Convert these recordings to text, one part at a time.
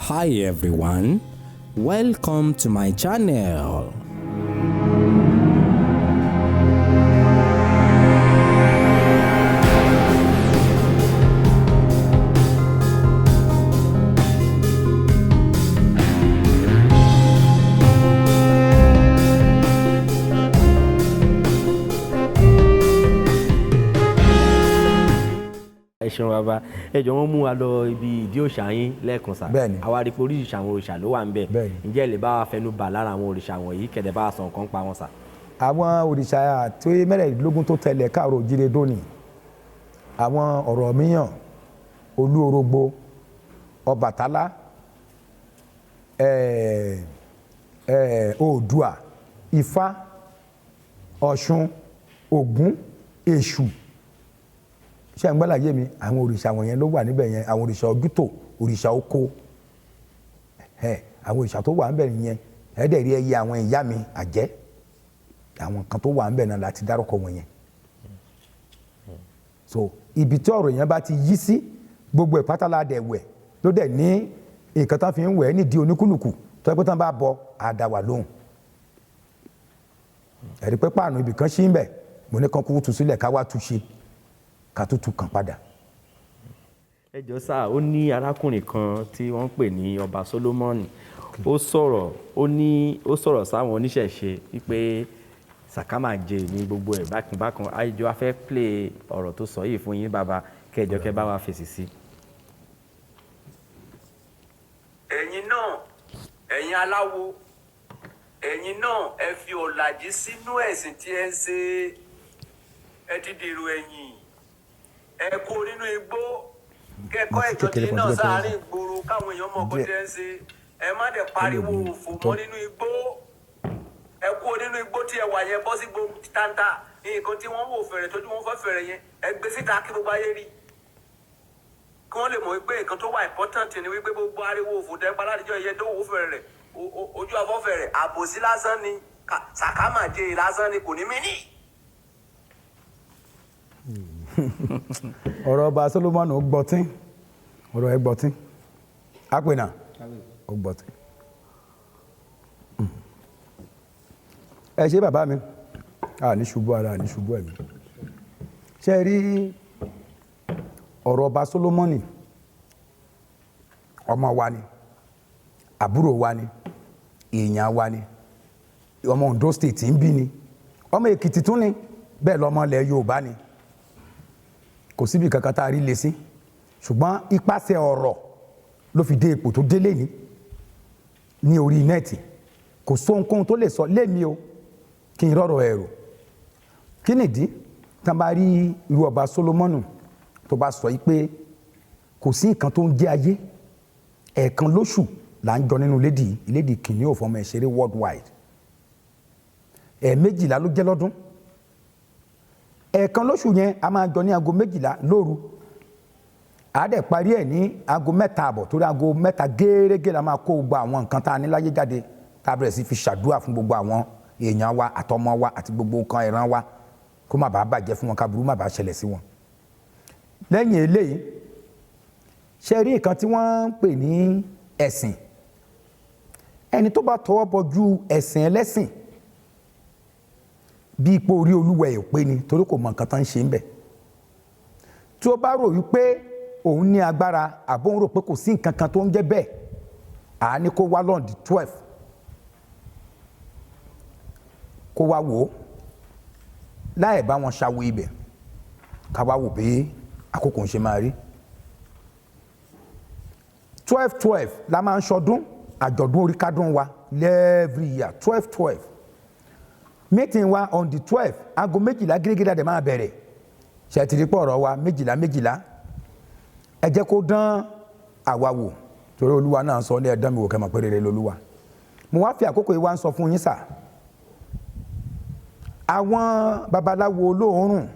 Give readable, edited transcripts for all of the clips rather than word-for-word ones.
Hi everyone, welcome to my channel. Ẹ ṣeun bàbá, ẹ jọ̀ọ́ wọ́n mú wa lọ ibi ìdí òòṣà yín lẹ́ẹ̀kan sá. Bẹ́ẹ̀ni. Àwa rí pé oríṣiríṣi àwọn òrìṣà ló wà ń bẹ̀. Bẹ́ẹ̀ni. Ǹjẹ́ ẹ lè bá wa fẹnu bà lára àwọn òrìṣà wọ̀nyí kẹ̀dẹ̀ bá wa sọ nǹkan pa wọn sá. Àwọn òrìṣà tó mẹ́rẹ̀ẹ́dógún tó tẹ̀lé káàrọ̀ òjíire dóni, àwọn Ọ̀rànmíyàn, Olúorogbo, Ọbàtálá, Oòduà, Ifá, Ọ̀ṣun, Ògún, Èṣù. Ṣé ẹ̀ ń gbàlàyé mi? Àwọn òrìṣà wọ̀nyẹn ló wà níbẹ̀ yẹn, àwọn òrìṣà Ògútò, òrìṣà oko. Àwọn òrìṣà tó wà níbẹ̀ yẹn, ẹ̀ẹ́dẹ̀ rí ẹyẹ àwọn ìyá mi àjẹ́. Àwọn kan tó wà níbẹ̀ náà láti dárúkọ wọ̀nyẹn. So ibi tí ọ̀rọ̀ yẹn bá ti yí sí, gbogbo ẹ̀ pátá la dẹ̀ wẹ̀ ló dẹ̀ ní nǹkan tán fi ń wẹ̀ nídìí oníkùlùkù tó yẹ pé tán bá bọ àdàwà lóhùn. Ẹ̀rí pé páànù ibì kan ṣí ń bẹ̀, mo ní kan kúkú tu sílẹ̀ ká wá tu ṣe ká tó tu kàn padà. Ẹ jọ̀ọ́ sá, ó ní arákùnrin kan tí wọ́n ń pè ní ọba Sólómọ́nì. Ó sọ̀rọ̀ sáwọn oníṣẹ̀ṣe wípé sàkámàjẹ ní gbogbo ẹ̀ bákan. Àìjọ a fẹ́ play ọ̀rọ̀ tó sọ yìí fún yín bàbá, kẹjọ kẹ bá wa fèsì sí. Ẹ̀yin náà, ẹ̀yin aláwo, ẹ̀yin náà ẹ fi ọ̀làjú sínú ẹ̀sìn tí ẹ ń ṣe. Ẹ ti dèrò ẹ̀yìn, ẹ kó nínú igbó, kẹ́kọ̀ọ́ ìjọdí náà sáárín ìgboro káwọn èèyàn mọ̀ bó ti ẹ ń ṣe. Ẹ má dẹ̀ pariwo òfò mọ́ nínú igbó. Ẹ kó nínú igbó tí ẹ wà yẹn bọ́ sí gbogbo tántà. Nǹkan tí wọ́n wò fẹ̀rẹ̀ tójú wọn fẹ́ fẹ̀rẹ̀ yẹn, ẹ gbé síta kí gbogbo ayé rí. Kí wọ́n lè mọ̀ wípé nǹkan tó wà important ni wípé gbogbo ariwo òfò tẹ́ ń pa látijọ́ ìyẹn tó wò fẹ̀rẹ̀ rẹ̀ ojú afọ́fẹ́ rẹ̀ àbòsí lásán ni sàkámàjẹ lásán ni kò ní mí ní. Ọ̀rọ̀ ọba Sólómọ́nì ó gbọ́tín, ọ̀rọ̀ ẹ gbọ́tín, ápènà ó gbọ́tín. Ẹ ṣe bàbá mi, ní ṣubú ara ní ṣubú ẹ̀mí. Ṣé rí ọ̀rọ̀ ọba Sólómọ́nì, ọmọ wa ni, àbúrò wa ni, èèyàn wa ni, ọmọ Ondo State ń bí ni, ọmọ Èkìtì tún ni, bẹ́ẹ̀ lọ́mọ ilẹ̀ Yorùbá ni. Kò síbi kankan tá a rí lé sí, ṣùgbọ́n ipasẹ̀ ọ̀rọ̀ ló fi dé ipò tó délé ní orí nẹ́ẹ̀tì. Kò sóhunkóhun tó lè sọ lémi o kí n rọ̀rọ̀ ẹ̀rọ. Kí nìdí tá a bá rí irú ọba Sólómọ́nì tó bá sọ pé kò sí nǹkan tó ń jẹ́ ayé, ẹ̀ẹ̀kan lóṣù là ń jọ nínú ìlédìí kìnìún òfòmọ ìṣeré worldwide. Ẹ̀ẹ̀méjìlá ló jẹ́ lọ́dún. Ẹ̀ẹ̀kan lóṣù yẹn a máa jọ ní aago 12 lóru. A dẹ̀ parí ẹ̀ ní aago 3 àbọ̀ torí aago 3 gẹ́rẹ́gẹ́ la máa kó gbogbo àwọn nǹkan tá a ní láyé jáde tá a bẹ̀rẹ̀ sí fi ṣàdúrà fún gbogbo àwọn èèyàn wa àtọmọ wa àti gbogbo nǹkan ìran wa kó má bàa bàjẹ́ fún wọn, káburú má bàa ṣẹlẹ̀ sí wọn. Lẹ́yìn eléyìí, ṣe rí nǹkan tí wọ́n ń pè ní ẹ̀sìn. Ẹni tó bá tọwọ́ bọ ju ẹ̀sìn ẹlẹ́sìn bí ipò orí olúwa ẹ̀ pé ni torí kò mọ nǹkan tán ń ṣe ń bẹ̀. Tí ó bá rò wípé òun ní agbára àbó ń rò pé kò sí nǹkan kan tó ń jẹ́ bẹ́ẹ̀, àá ní kó wá lọ́ndì 12 kó wá wò ó láì bá wọn ṣàwò ibẹ̀ ká wá wò bí àkókò ń ṣe máa rí. 12 la máa ń ṣọdún àjọ̀dún orí kádùn wa every year 12. Meeting wa on the 12 aago 12 gírígírí àdè máa bẹ̀rẹ̀. Ṣé ti rí pọ̀ ọ̀rọ̀ wa 12. Ẹ jẹ́ kó dán àwa wò torí olúwa náà sọ ní ẹ̀dán mi wò kẹ́mọ̀ pé rere lolúwa. Mo wá fi àkókò yìí wá ń sọ fún yín sà. Àwọn babaláwo olóòórùn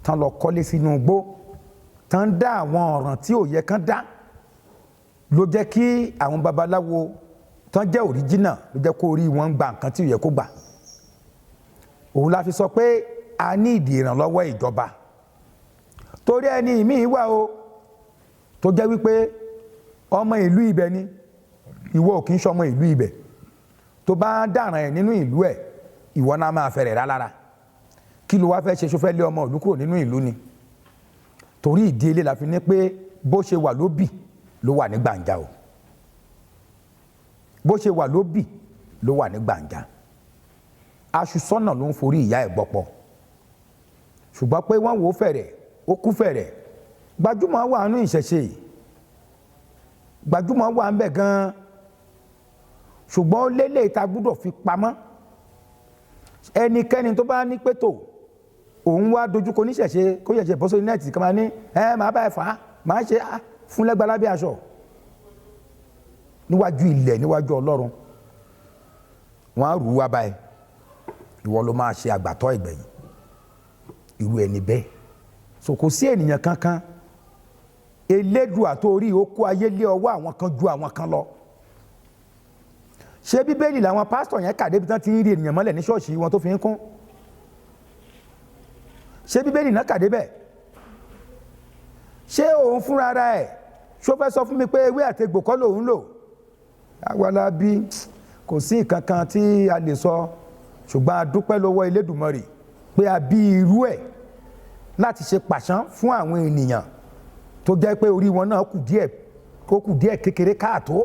tán lọ kọ́lé sínú igbó tán dá àwọn ọ̀ràn tí ò yẹ kán dá ló jẹ́ kí àwọn babaláwo tán jẹ́ original ló jẹ́ kó rí wọn gba nǹkan tí ò yẹ kó gbà. Òun la fi sọ pé a ní ìdí ìrànlọ́wọ́ ìjọba torí ẹni míì wà o tó jẹ́ wípé ọmọ ìlú ibẹ̀ ni ìwọ ò kì í ṣọmọ ìlú ibẹ̀ tó bá dáràn ẹ̀ nínú ìlú ẹ̀ ìwọ náà máa fẹ̀rẹ̀ rá lára kí ló wá fẹ́ ṣe ṣó fẹ́ lé ọmọ ìlú kúrò nínú ìlú ni torí ìdí ilé la fi ní pé bó ṣe wà lóbì ló wà ní gbàǹjà o bó ṣe wà lóbì ló wà ní gbàǹjà aṣù sọ́nà ló ń forí ìyá ẹ̀ gbọ́pọ̀ ṣùgbọ́n pé wọ́n wò ó fẹ̀rẹ̀ ó kú fẹ̀rẹ̀ gbajúmọ̀ wà nínú ìṣẹ̀ṣe gbajúmọ̀ wà ń bẹ̀ gan-an ṣùgbọ́n ó lélẹ̀ ìta gbúdọ̀ fi pamọ́ ẹnikẹ́ni tó bá ní pétò òun wá dojúkọ oníṣẹ̀ṣe kó yẹ̀ṣẹ̀ bọ́ sórí nẹ́ẹ̀tì kan máa ní máa bá ẹ fà á máa ṣe fún lẹ́gbàá lábẹ́ aṣọ níwájú ilẹ̀ níwájú Ọlọ́run wọ́n á rù ú wá báyìí ìwọ ló máa ṣe àgbàtọ́ ìgbẹ̀yìn irú ẹni bẹ́ẹ̀ so kò sí ènìyàn kankan Elédùà tó rí ó kó ayé lé ọwọ́ àwọn kan ju àwọn kan lọ ṣé Bíbélì làwọn pásítọ̀ yẹn kà débi tán ti ń rí ènìyàn mọ́lẹ̀ ní ṣọ́ọ̀ṣì wọn tó fi ń kún ṣé Bíbélì náà kà débẹ̀ ṣé òun fúnra ara ẹ̀ ṣó fẹ́ sọ fún mi pé ewé àtegbò kọ́ lòun lò àwàlá bí kò sí nǹkan kan tí a lè sọ ṣùgbọ́n a dúpẹ́ lọ́wọ́ Elédùmarè pé a bí irú ẹ̀ láti ṣe pàṣán fún àwọn ènìyàn tó jẹ́ pé orí wọn náà kù díẹ̀ kékeré káàtó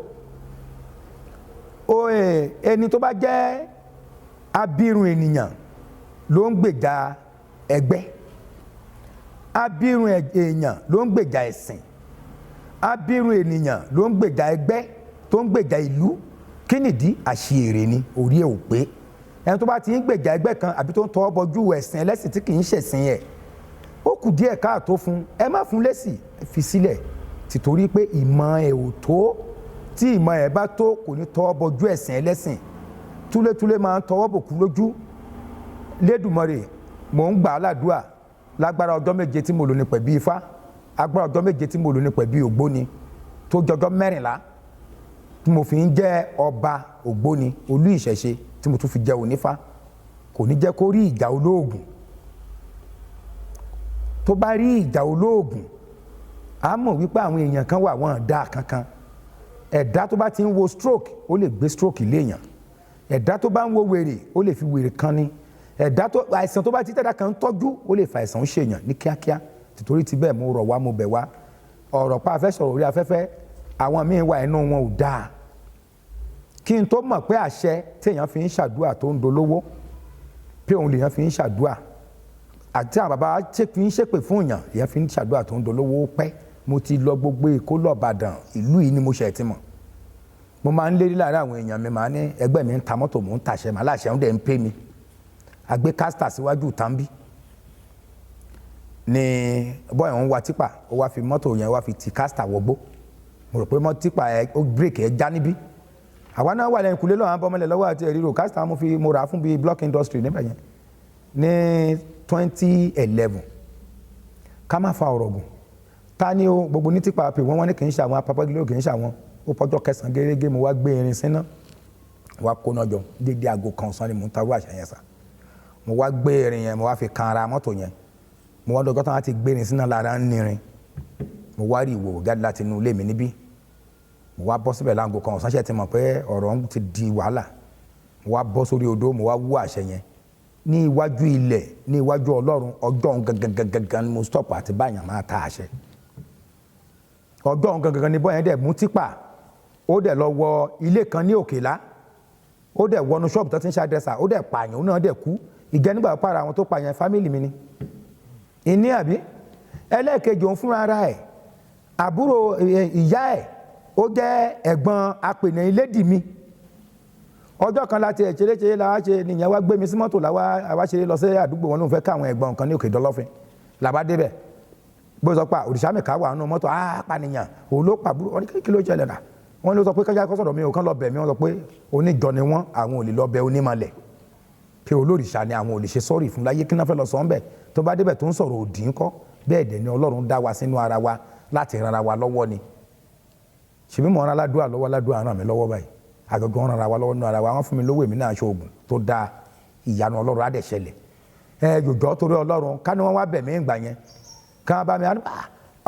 ẹni tó bá jẹ́ abirùn ènìyàn ló ń gbèjà ẹgbẹ́ abirùn èèyàn ló ń gbèjà ẹ̀sìn abirùn ènìyàn ló ń gbèjà ẹgbẹ́ tó ń gbèjà ìlú kí nìdí àṣìírè ni orí ẹ̀ ò pé ẹni tó bá ti ń gbèjà ẹgbẹ́ kan àbí tó ń tọwọ́ bọjú ẹ̀sìn ẹlẹ́sìn tí kì í ṣẹ̀sìn ẹ̀ ó kù díẹ̀ káàtó fún ẹ má fún lésì fi sílẹ̀ tìtorí pé ìmọ̀ ẹ̀ ò tó tí ìmọ̀ ẹ̀ bá tó kò ní tọwọ́ bọjú ẹ̀sìn ẹlẹ́sìn túlétúlé máa ń tọwọ́ bòkú lójú Lédùmarè mò ń gbà á ládùúà lágbára ọjọ́ méje tí mo lò ní pẹ̀bí Ifá agbára ọjọ́ méje tí mo lò ní pẹ̀bí Ògbóni tó jọjọ́ 14 tí mo fi ń jẹ́ ọba Ògbóni olú ìṣẹ̀ṣe tí mo tún fi jẹ́ Onífá kò ní jẹ́ kó rí ìjà olóògùn tó bá rí ìjà olóògùn a mọ̀ wípé àwọn èèyàn kan wà wọ́n dá kankan ẹ̀dá tó bá ti ń wo stroke ó lè gbé stroke léèyàn ẹ̀dá tó bá ń wo wèrè ó lè fi wèrè kan ni ẹ̀dá tó àìsàn tó bá ti tẹ̀dá kan ń tọ́jú ó lè fa àìsàn ń ṣèyàn ní kíákíá tìtorí ti bẹ́ẹ̀ mo rọ̀ wá mo bẹ̀ wá ọ̀rọ̀ pa afẹ́ sọ̀rọ̀ orí afẹ́fẹ́ àwọn míín wà ẹnu wọn ò dáa kí n tó mọ̀ pé àṣẹ téèyàn fi ń ṣàdúà tó ń dolówó pé òun lèèyàn fi ń ṣàdúà àti àwọn bàbá fi ń ṣépè fún èèyàn èèyàn fi ń ṣàdúà tó ń dolówó pẹ́ mo ti lọ gbogbo Èkó lọ Ìbàdàn ìlú yìí ni mo ṣe ti mọ̀ mo máa ń lérí láàrin àwọn èèyàn mi máa ní ẹgbẹ́ mi ń ta mọ́tò mò ń tàṣẹ màá láṣẹ ń dẹ̀ ń pè mí àgbé kásítà síwájú tàǹbí ni bọ́ọ̀ ń wa tipa ó wá fi mọ́tò yẹn wá fi ti kásítà wọgbó mo rò pé mọ́ tipa ẹ ó bírèkì ẹ já níbí àwa náà wà lẹ́yìn kulé lọ́wọ́ àwọn bọ́mọlẹ̀ lọ́wọ́ àti ẹ̀rí ro kásítà mo rà fún bíi block industry níbẹ̀ yẹn ní 2011 ká má fa ọ̀rọ̀ gùn ta ni o gbogbo ní tipa pé wọ́n ní kì í ṣe àwọn apapẹ́gílẹ̀ kì í ṣe àwọn ó pọ́jọ́ 9 gẹ́gẹ́ mo wá gbé irin síná wá kóná jọ dédé aago kan ọ̀sán ni mo ń tarú àṣà yẹn sá mo wá gbé irin yẹn mo wá fi kan ara mọ́tò yẹn mo wá dọ́gọ́tà láti gbé irin síná lára ń nírin mo wá rí ìwò jáde láti inú ilé mi níbí mo wá bọ́ síbẹ̀ láago kan ọ̀sán ṣe ti mọ̀ pé ọ̀rọ̀ ti di wàhálà mo wá bọ́ sórí odó mo wá wú àṣẹ yẹn ní iwájú ilẹ̀ ní iwájú Ọlọ́run ọjọ́ gangan ni mo stop àti báyàn máa ta àṣẹ ọjọ́ gangan ni bọ́ yẹn dẹ̀ mú tipa ó dẹ̀ lọ wọ ilé kan ní Òkèlá ó dẹ̀ wọnú ṣọ́ọ̀bù tó ti ń ṣàdẹ́sà ó dẹ̀ pààyàn ó náà dẹ̀ kú ìjẹ́ nígbà para àwọn tó pààyàn fámìlì mi ni ìní àbí ẹlẹ́ẹ̀kejì òun fúnra ara ẹ̀ àbúrò ìyá ẹ̀ ó jẹ́ ẹ̀gbọ́n apènà ilédì mi ọjọ́ kan láti ṣeré làwa ṣe nìyẹn wá gbé mi sí mọ́tò làwa ṣeré lọ sí àdúgbò wọn ló ń fẹ́ káwọn ẹ̀gbọ́n kan ní Òkè Dọ́lọ́fin làbá débẹ̀ bó sọ pé òrìṣà mi ká wà nínú mọ́tò apànìyàn òun ló pàbúrò wọn ní kí ló ṣẹlẹ̀ náà wọ́n ló sọ pé kájà kọ́sọ̀rọ̀ mi ò kán lọ bẹ̀ mí wọ́n sọ pé oníjọ ni wọ́n àwọn ò lè lọ bẹ onímọ̀lẹ̀ pé olórìṣà ni àwọn ò lè ṣe sọ́ọ̀rì fún láyé kí náà fẹ́ lọ sọ ọ́n bẹ̀ tó bá débẹ̀ tó ń sọ̀rọ̀ òdì ńkọ́ bẹ́ẹ̀ dẹ̀ ni Ọlọ́run dá wa sínú ara wa láti ran ara wa lọ́wọ́ ni ṣèbí mọ̀ ọ́n aládùúà lọ́wọ́ aládùúà ràn mí lọ́wọ́ báyìí àgọ́gọ́ ran ara wa lọ́wọ́ nínú ara wa wọ́n fún mi lówó èmi náà ṣoògùn tó dáa ìyanu Ọlọ́run á dẹ̀ ṣẹlẹ̀ jòjọ́ torí Ọlọ́run ká ní wọ́n wá bẹ̀ mí ìgbà yẹn ká bá mi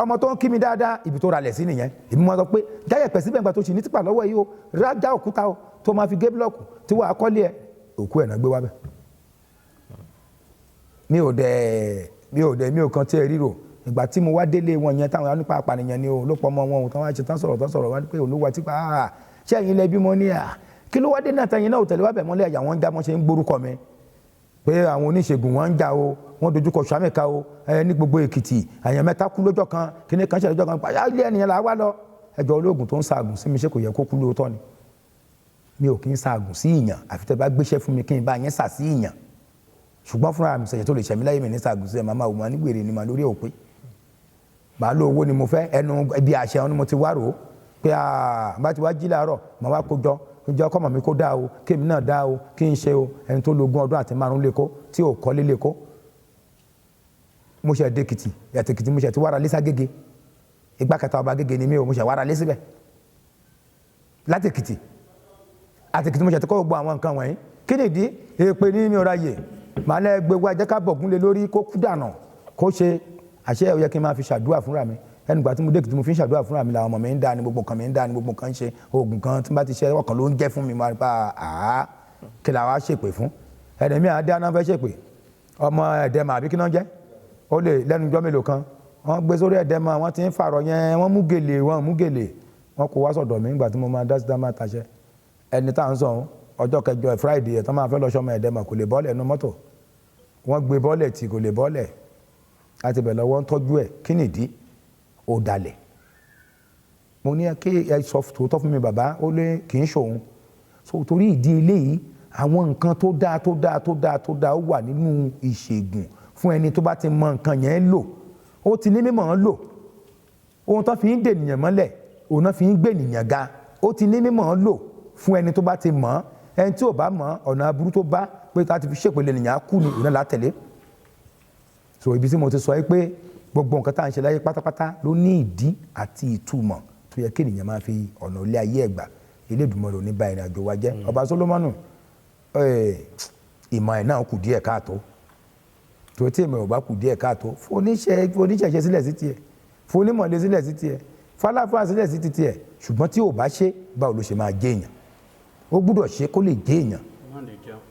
ọmọ tó ń kí mi dáadáa ibi tó ralẹ̀ sí nìyẹn èmi mọ́ sọ pé jáyẹ̀ pẹ̀ síbẹ̀ nígbà tó ṣì ní tìpà lọ́wọ́ yìí o rájá òkúta o tó máa fi gé búlọ̀kù tí wàá kọ́lé ẹ̀ òkú ẹ̀ náà gbé wá bẹ̀. mi ò kan tí ẹ ríro ìgbà tí mo wá délé wọn yẹn táwọn nípa apànìyàn ni o ló pọ̀ mọ́ wọn o táwọn àṣetán sọ̀rọ̀ wá pé olúwa tí pa ṣé ẹ̀yin lẹ bímọ ní kí ló wá dé náà tẹ̀yin náà ò tẹ̀lé wá bẹ̀ mọ́lẹ̀ àyà wọn ń já wọn ṣe ń gbórúkọ mi pé àwọn oníṣègùn wọn ń jà o wọn dojúkọ sàmìkà o ní gbogbo Èkìtì àyàn mẹ́ta kú lọ́jọ́ kan kíní kan ṣẹlẹ̀ lọ́jọ́ kan pàyà ilé ẹnìyẹn là wá lọ ẹjọ́ ológun tó ń ṣaagùn sí mi ṣé kò yẹ kó kú lóòótọ́ ni mi ò kí ń ṣaagùn sí ìyàn àfi tẹ́ bá gbéṣẹ́ fún mi kí n bá yẹn ṣà sí ìyàn ṣùgbọ́n fúnra mi ṣẹ̀ṣẹ̀ tó lè ṣẹ̀mí láyé mi ní ṣaagùn sí ẹ̀ máa wò máa ní gbèrè ni màá lórí òpin màá lo owó ni mo fẹ́ ẹnu ibi àṣẹ wọn ni mo ti wá rò ó pé bá ti wá jí láàárọ̀ màá wá kójọ ìjọ kọ́mọ̀ mi kó dáa o kémi náà dáa o kí n ṣe o ẹni tó lo 20 ọdún àti 5 lẹ́kọ́ tí ò kọ́lé lẹ́kọ́ mo ṣe dẹ́kìtì yàtẹ̀kìtì mo ṣe ti wára lẹ́sà gègé ìgbà kẹta ọba gègé ni mi ò mo ṣe wára lé síbẹ̀ látẹ̀kìtì àtẹ̀kìtì mo ṣe ti kọ́ gbogbo àwọn nǹkan wọ̀nyí kí ni ìdí èèpẹ̀ ní mi ò ráyè màá lẹ́ gbé wa jẹ́ ká bọ̀gún lé lórí kó kú dànù kó ṣe àṣẹ ó yẹ kí n máa fi ṣàdúrà fúnra mi ẹnìgbà tí mo dẹ́kìtì mo fi ń ṣàdúrà fúnra mi làwọn ọmọ mi ń dá ní gbogbo kan mi ń dá ní gbogbo kan ń ṣe oògùn kan tí n bá ti ṣe ọkàn ló ń jẹ́ fún mi máa pa kí la wá ṣèpè fún ẹ̀dẹ̀ mi àdé aná fẹ́ ṣèpè ọmọ ẹ̀dẹ̀ mà àbí kí náà jẹ́ ó lè lẹ́nu jọ́ mélòó kan wọ́n gbé sórí ẹ̀dẹ̀ mà wọ́n ti ń fàrọ̀ yẹn wọ́n mú gèlè wọ́n kó wá sọ̀dọ̀ mi nígbà tí mo máa dá sí dáná àtàṣẹ ẹni tá à ń sọ ọjọ́ kẹjọ Friday ẹ̀ tán máa fẹ́ lọ sọmọ ẹ̀dẹ̀ mà kò lè bọ́ọ̀lẹ̀ ẹnu mọ́tò wọ́n gbé bọ́ọ̀lẹ̀ tí kò lè bọ́ọ̀lẹ̀ láti bẹ̀ lọ́wọ́ ń tọ́jú ẹ̀ kí nìdí ó dalẹ̀ mo ní kí ẹ sọ tòótọ́ fún mi bàbá ó lé kì í ṣòun so torí ìdí eléyìí àwọn nǹkan tó dáa ó wà nínú ìṣègùn fún ẹni tó bá ti mọ nǹkan yẹn lò ó ti ní mímọ̀ ń lò ohun tó fi ń dènìyàn mọ́lẹ̀ òun náà fi ń gbènìyàn ga ó ti ní mímọ̀ ń lò fún ẹni tó bá ti mọ̀ ẹni tí ò bá mọ̀ ọ̀nà aburú tó bá pé ká ti fi ṣèpele ènìyàn kú ni òun náà látẹ̀lé so ibi tí mo ti sọ yìí pé gbogbo nǹkan tá à ń ṣe láyé pátápátá ló ní ìdí àti ìtumọ̀ tó yẹ kí ènìyàn máa fi ọ̀nà ilé ayé ẹ̀gbà Elédùmarè ò ní ba ìrìn àjò wa jẹ́ ọba Sólómọ́nù ìmọ̀ ẹ̀ náà kù díẹ̀ káàtó tó tí ìmọ̀ ẹ̀ ò bá kù díẹ̀ káàtó foníṣẹ̀ṣe sílẹ̀ sí tiẹ̀ fonímọ̀lé sílẹ̀ sí tiẹ̀ fáláfáà sílẹ̀ sí tiẹ̀ ṣùgbọ́n tí ò bá ṣe báwo ló ṣe máa jẹ́ èèyàn ó gbúdọ̀ ṣe kó lè jẹ́ èèyàn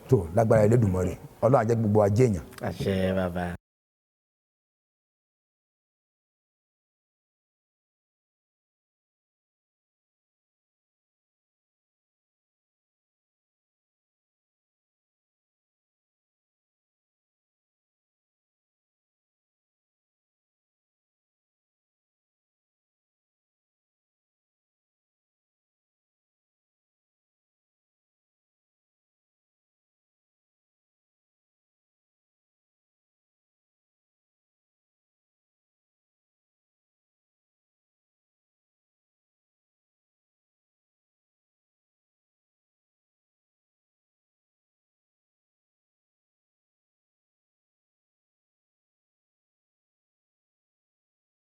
tó lágbára Elédùmarè Ọlọ́run á jẹ́ gbogbo wa jẹ́ èèyàn. àṣẹ bàbá.